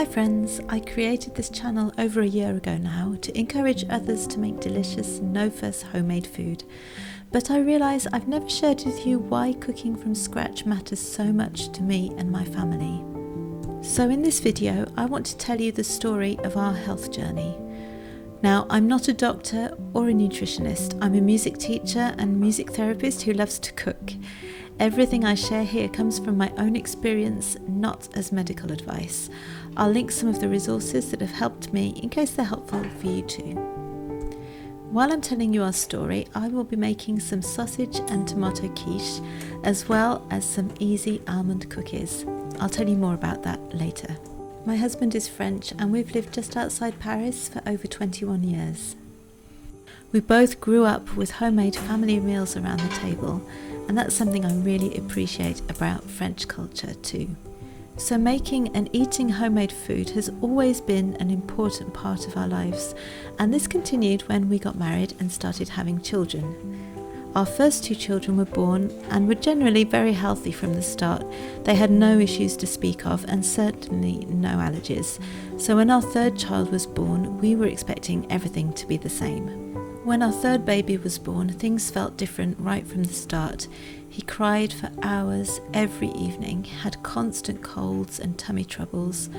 friends, I created this channel over a year ago now to encourage others to make delicious, no-fuss homemade food. But I realise I've never shared with you why cooking from scratch matters so much to me and my family. So in this video, I want to tell you the story of our health journey. Now, I'm not a doctor or a nutritionist. I'm a music teacher and music therapist who loves to cook. Everything I share here comes from my own experience, not as medical advice. I'll link some of the resources that have helped me in case they're helpful for you too. While I'm telling you our story, I will be making some sausage and tomato quiche, as well as some easy almond cookies. I'll tell you more about that later. My husband is French and we've lived just outside Paris for over 21 years. We both grew up with homemade family meals around the table, and that's something I really appreciate about French culture too. So making and eating homemade food has always been an important part of our lives, and this continued when we got married and started having children. Our first two children were born and were generally very healthy from the start. They had no issues to speak of and certainly no allergies. So when our third child was born, we were expecting everything to be the same. When our third baby was born, things felt different right from the start. He cried for hours every evening, had constant colds and tummy troubles.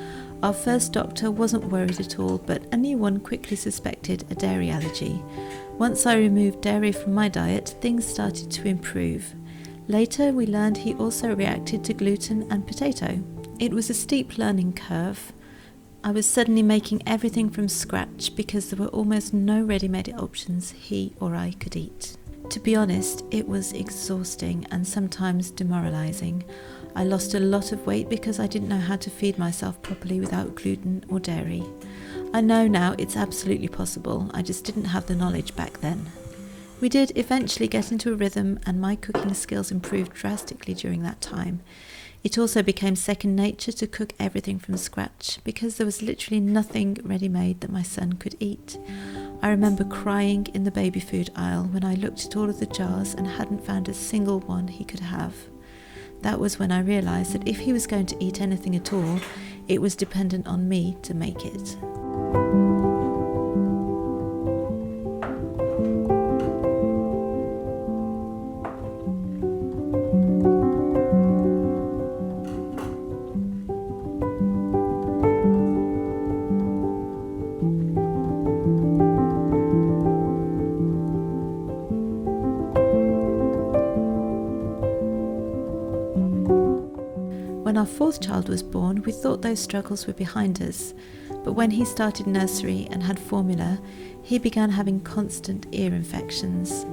Our first doctor wasn't worried at all, but a new one quickly suspected a dairy allergy. Once I removed dairy from my diet, things started to improve. Later, we learned he also reacted to gluten and potato. It was a steep learning curve. I was suddenly making everything from scratch because there were almost no ready-made options he or I could eat. To be honest, it was exhausting and sometimes demoralising. I lost a lot of weight because I didn't know how to feed myself properly without gluten or dairy. I know now it's absolutely possible, I just didn't have the knowledge back then. We did eventually get into a rhythm and my cooking skills improved drastically during that time. It also became second nature to cook everything from scratch because there was literally nothing ready-made that my son could eat. I remember crying in the baby food aisle when I looked at all of the jars and hadn't found a single one he could have. That was when I realised that if he was going to eat anything at all, it was dependent on me to make it. When our fourth child was born, we thought those struggles were behind us, but when he started nursery and had formula, he began having constant ear infections.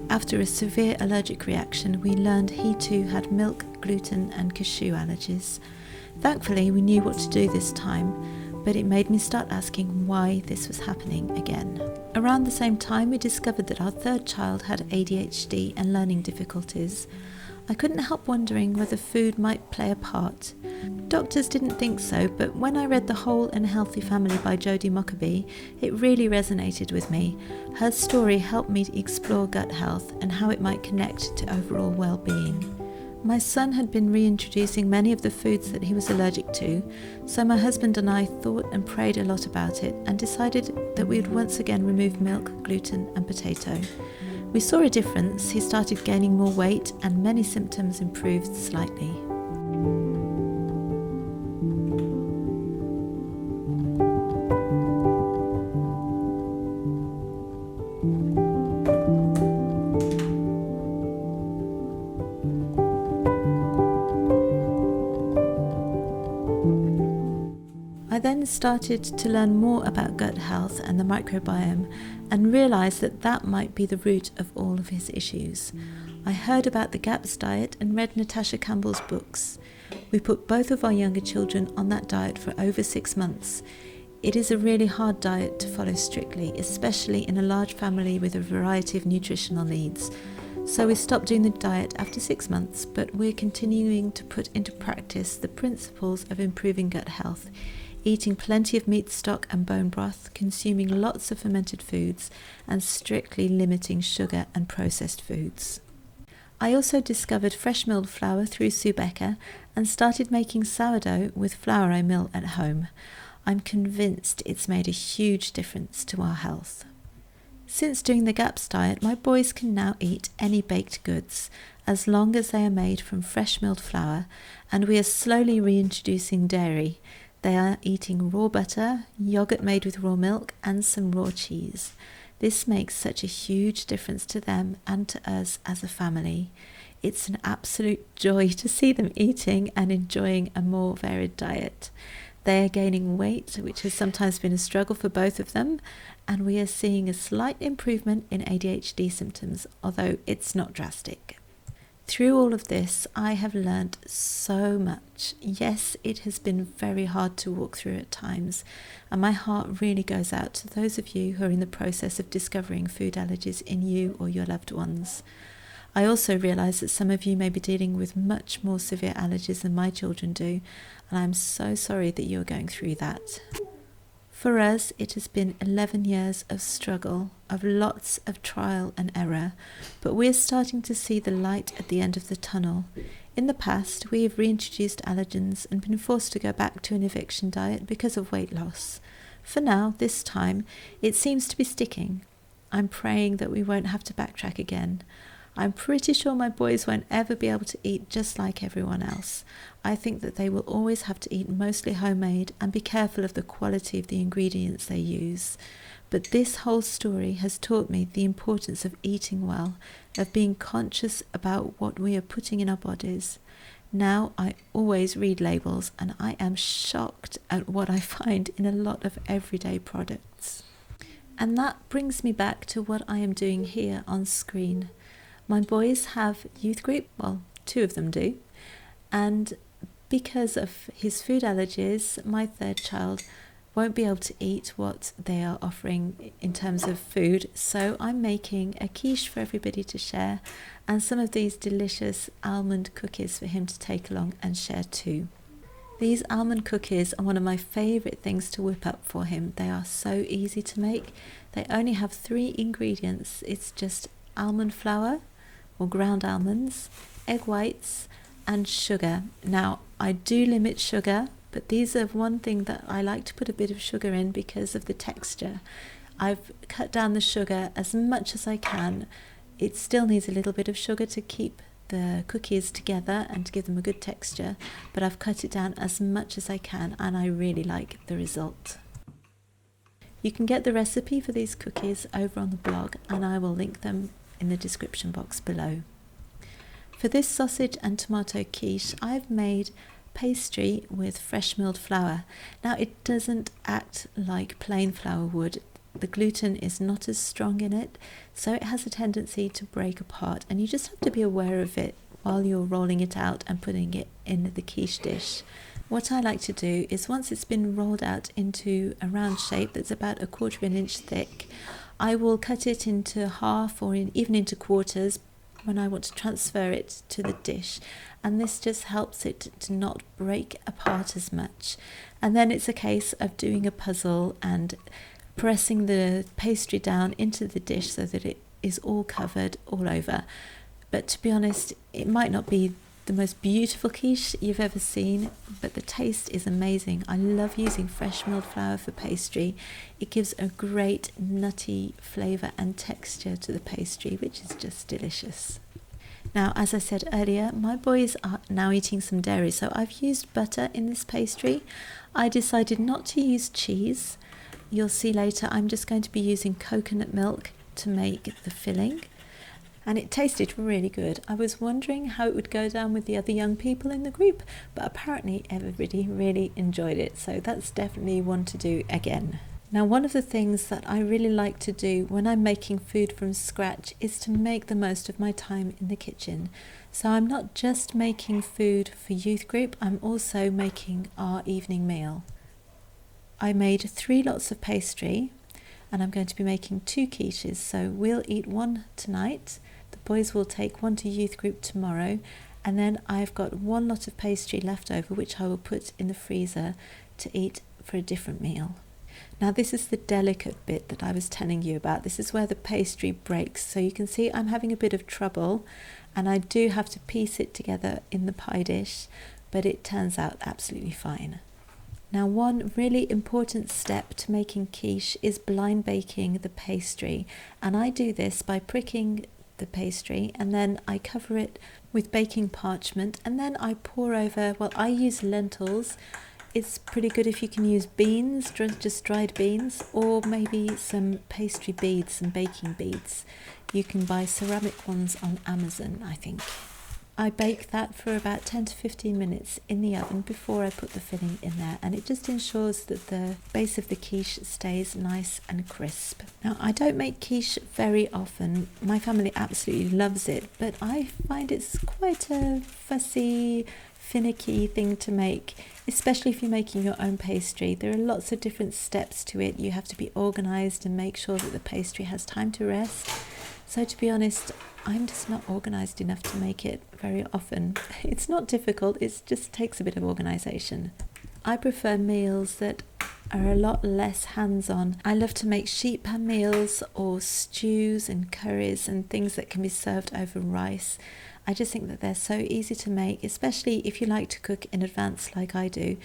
After a severe allergic reaction, we learned he too had milk, gluten and cashew allergies. Thankfully, we knew what to do this time, but it made me start asking why this was happening again. Around the same time, we discovered that our third child had ADHD and learning difficulties. I couldn't help wondering whether food might play a part. Doctors didn't think so, but when I read The Whole and Healthy Family by Jodie Mockabee, it really resonated with me. Her story helped me explore gut health and how it might connect to overall well-being. My son had been reintroducing many of the foods that he was allergic to, so my husband and I thought and prayed a lot about it and decided that we would once again remove milk, gluten and potato. We saw a difference. He started gaining more weight and many symptoms improved slightly. I then started to learn more about gut health and the microbiome and realised that that might be the root of all of his issues. I heard about the GAPS diet and read Natasha Campbell's books. We put both of our younger children on that diet for over 6 months. It is a really hard diet to follow strictly, especially in a large family with a variety of nutritional needs. So we stopped doing the diet after 6 months, but we're continuing to put into practice the principles of improving gut health, eating plenty of meat stock and bone broth, consuming lots of fermented foods, and strictly limiting sugar and processed foods. I also discovered fresh milled flour through Sue Becker and started making sourdough with flour I mill at home. I'm convinced it's made a huge difference to our health. Since doing the GAPS diet, my boys can now eat any baked goods as long as they are made from fresh milled flour, and we are slowly reintroducing dairy. They are eating raw butter, yogurt made with raw milk, and some raw cheese. This makes such a huge difference to them and to us as a family. It's an absolute joy to see them eating and enjoying a more varied diet. They are gaining weight, which has sometimes been a struggle for both of them, and we are seeing a slight improvement in ADHD symptoms, although it's not drastic. Through all of this, I have learnt so much. Yes, it has been very hard to walk through at times, and my heart really goes out to those of you who are in the process of discovering food allergies in you or your loved ones. I also realise that some of you may be dealing with much more severe allergies than my children do, and I'm so sorry that you're going through that. For us, it has been 11 years of struggle, of lots of trial and error, but we're starting to see the light at the end of the tunnel. In the past, we have reintroduced allergens and been forced to go back to an eviction diet because of weight loss. For now, this time, it seems to be sticking. I'm praying that we won't have to backtrack again. I'm pretty sure my boys won't ever be able to eat just like everyone else. I think that they will always have to eat mostly homemade and be careful of the quality of the ingredients they use. But this whole story has taught me the importance of eating well, of being conscious about what we are putting in our bodies. Now I always read labels, and I am shocked at what I find in a lot of everyday products. And that brings me back to what I am doing here on screen. My boys have youth group, well, 2 of them do, and because of his food allergies, my 3rd child won't be able to eat what they are offering in terms of food, so I'm making a quiche for everybody to share and some of these delicious almond cookies for him to take along and share too. These almond cookies are one of my favourite things to whip up for him. They are so easy to make. They only have 3 ingredients. It's just almond flour, or ground almonds, egg whites, and sugar. Now, I do limit sugar, but these are one thing that I like to put a bit of sugar in because of the texture. I've cut down the sugar as much as I can. It still needs a little bit of sugar to keep the cookies together and to give them a good texture, but I've cut it down as much as I can, and I really like the result. You can get the recipe for these cookies over on the blog, and I will link them in the description box below. For this sausage and tomato quiche, I've made pastry with fresh milled flour. Now, it doesn't act like plain flour would. The gluten is not as strong in it, so it has a tendency to break apart, and you just have to be aware of it while you're rolling it out and putting it in the quiche dish. What I like to do is, once it's been rolled out into a round shape that's about 1/4 inch thick, I will cut it into half or even into quarters when I want to transfer it to the dish, and this just helps it to not break apart as much. And then it's a case of doing a puzzle and pressing the pastry down into the dish so that it is all covered all over. But to be honest, it might not be the most beautiful quiche you've ever seen, but the taste is amazing. I love using fresh milled flour for pastry. It gives a great nutty flavour and texture to the pastry, which is just delicious. Now, as I said earlier, my boys are now eating some dairy, so I've used butter in this pastry. I decided not to use cheese. You'll see later I'm just going to be using coconut milk to make the filling. And it tasted really good. I was wondering how it would go down with the other young people in the group, but apparently everybody really enjoyed it, so that's definitely one to do again. Now, one of the things that I really like to do when I'm making food from scratch is to make the most of my time in the kitchen. So I'm not just making food for youth group, I'm also making our evening meal. I made 3 lots of pastry, and I'm going to be making 2 quiches, so we'll eat 1 tonight. The boys will take 1 to youth group tomorrow, and then I've got 1 lot of pastry left over, which I will put in the freezer to eat for a different meal. Now, this is the delicate bit that I was telling you about. This is where the pastry breaks, so you can see I'm having a bit of trouble, and I do have to piece it together in the pie dish, but it turns out absolutely fine. Now, one really important step to making quiche is blind baking the pastry, and I do this by pricking the pastry and then I cover it with baking parchment, and then I pour over, well, I use lentils. It's pretty good if you can use beans, just dried beans, or maybe some pastry beads, some baking beads. You can buy ceramic ones on Amazon, I think. I bake that for about 10 to 15 minutes in the oven before I put the filling in there, and it just ensures that the base of the quiche stays nice and crisp. Now, I don't make quiche very often. My family absolutely loves it, but I find it's quite a fussy, finicky thing to make, especially if you're making your own pastry. There are lots of different steps to it. You have to be organised and make sure that the pastry has time to rest. So to be honest, I'm just not organised enough to make it very often. It's not difficult, it just takes a bit of organisation. I prefer meals that are a lot less hands-on. I love to make sheet pan meals or stews and curries and things that can be served over rice. I just think that they're so easy to make, especially if you like to cook in advance like I do.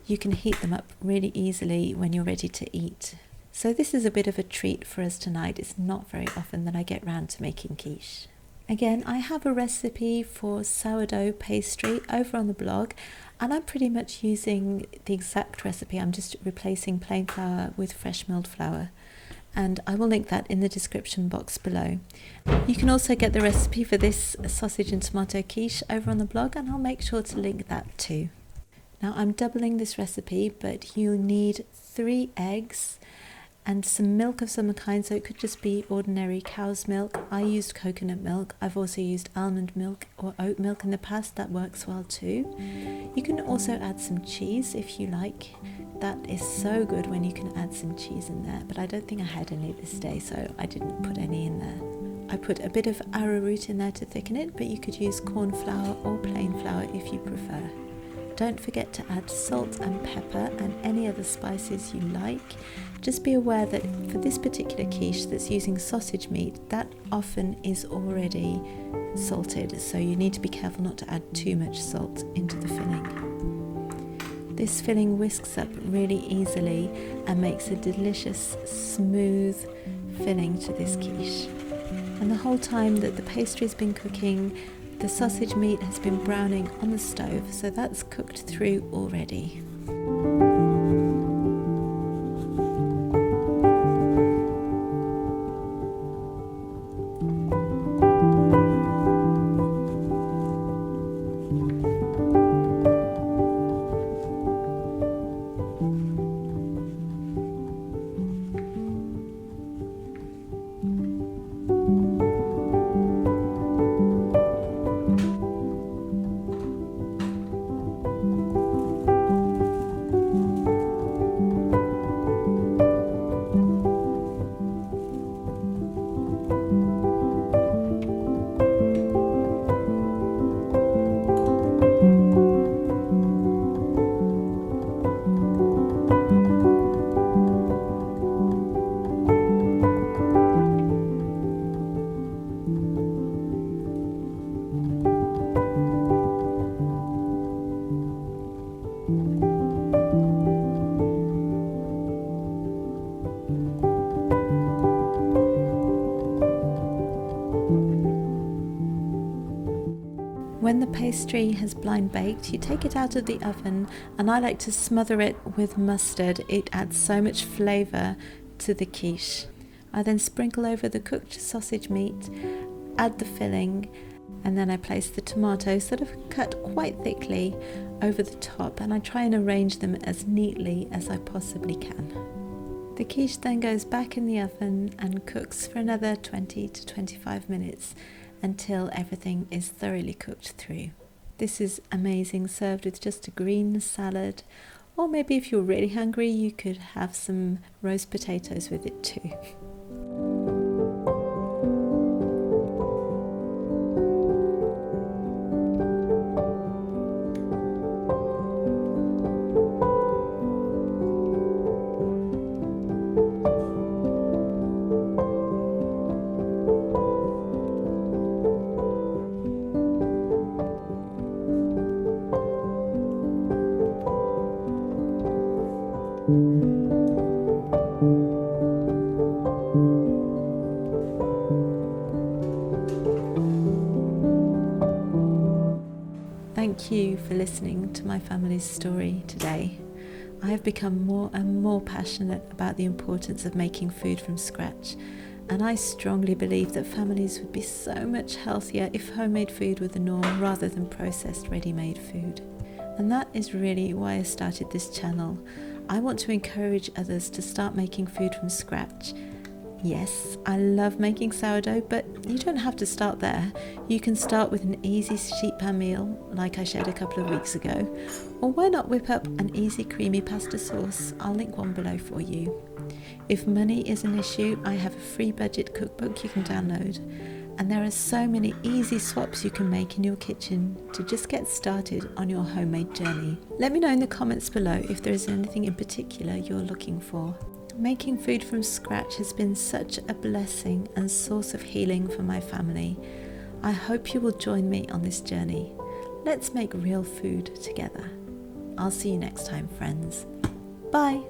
You can heat them up really easily when you're ready to eat. So this is a bit of a treat for us tonight. It's not very often that I get round to making quiche. Again, I have a recipe for sourdough pastry over on the blog, and I'm pretty much using the exact recipe. I'm just replacing plain flour with fresh milled flour, and I will link that in the description box below. You can also get the recipe for this sausage and tomato quiche over on the blog, and I'll make sure to link that too. Now, I'm doubling this recipe, but you'll need 3 eggs and some milk of some kind, so it could just be ordinary cow's milk. I used coconut milk. I've also used almond milk or oat milk in the past. That works well too. You can also add some cheese if you like. That is so good when you can add some cheese in there, but I don't think I had any this day, so I didn't put any in there. I put a bit of arrowroot in there to thicken it, but you could use corn flour or plain flour if you prefer. Don't forget to add salt and pepper and any other spices you like. Just be aware that for this particular quiche that's using sausage meat, that often is already salted, so you need to be careful not to add too much salt into the filling. This filling whisks up really easily and makes a delicious, smooth filling to this quiche. And the whole time that the pastry's been cooking, the sausage meat has been browning on the stove, so that's cooked through already. When the pastry has blind baked, you take it out of the oven, and I like to smother it with mustard. It adds so much flavour to the quiche. I then sprinkle over the cooked sausage meat, add the filling, and then I place the tomatoes that are cut quite thickly over the top, and I try and arrange them as neatly as I possibly can. The quiche then goes back in the oven and cooks for another 20 to 25 minutes until everything is thoroughly cooked through. This is amazing, served with just a green salad, or maybe if you're really hungry you could have some roast potatoes with it too. Thank you for listening to my family's story today. I have become more and more passionate about the importance of making food from scratch, and I strongly believe that families would be so much healthier if homemade food were the norm rather than processed ready-made food. And that is really why I started this channel. I want to encourage others to start making food from scratch. Yes, I love making sourdough, but you don't have to start there. You can start with an easy sheet pan meal, like I shared a couple of weeks ago, or why not whip up an easy creamy pasta sauce? I'll link one below for you. If money is an issue, I have a free budget cookbook you can download, and there are so many easy swaps you can make in your kitchen to just get started on your homemade journey. Let me know in the comments below if there is anything in particular you're looking for. Making food from scratch has been such a blessing and source of healing for my family. I hope you will join me on this journey. Let's make real food together. I'll see you next time, friends. Bye.